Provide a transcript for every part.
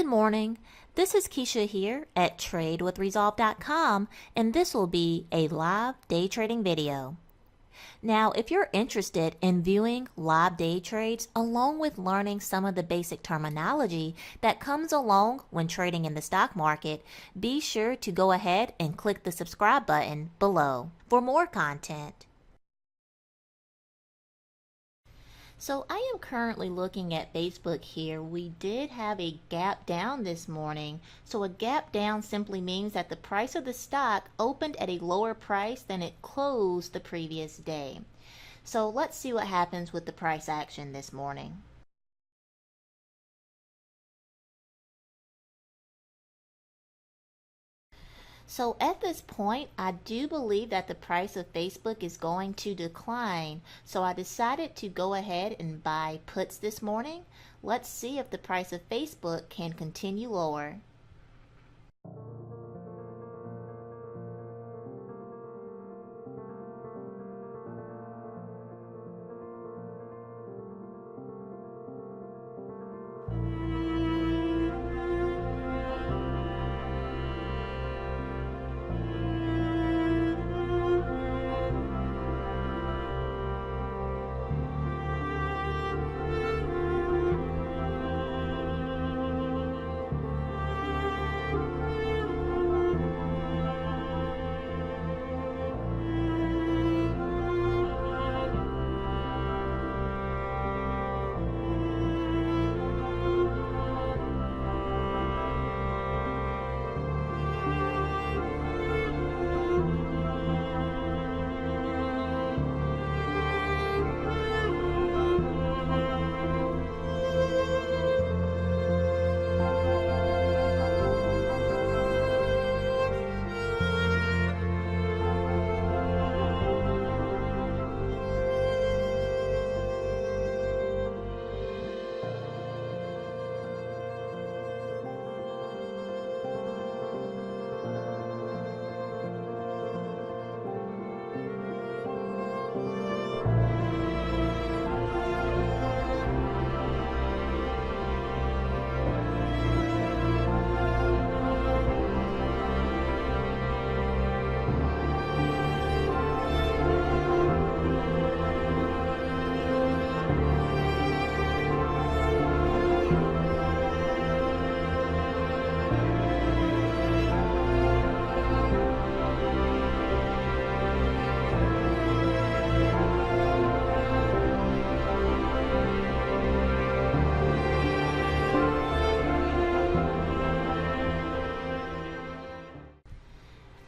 Good morning. This is Keisha here at TradeWithResolve.com, and this will be a live day trading video. Now, if you're interested in viewing live day trades along with learning some of the basic terminology that comes along when trading in the stock market, be sure to go ahead and click the subscribe button below for more content. So I am currently looking at Facebook here. We did have a gap down this morning. So a gap down simply means that the price of the stock opened at a lower price than it closed the previous day. So let's see what happens with the price action this morning. So at this point, I do believe that the price of Facebook is going to decline. So I decided to go ahead and buy puts this morning. Let's see if the price of Facebook can continue lower.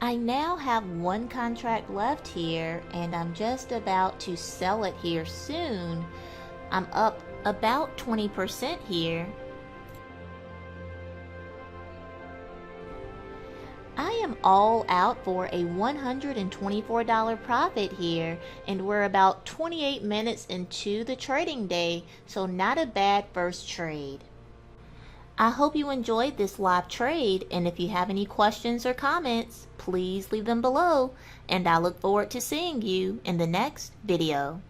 I now have one contract left here, and I'm just about to sell it here soon. I'm up about 20% here. I am all out for a $124 profit here, and we're about 28 minutes into the trading day, so not a bad first trade. I hope you enjoyed this live trade, and if you have any questions or comments, please leave them below, and I look forward to seeing you in the next video.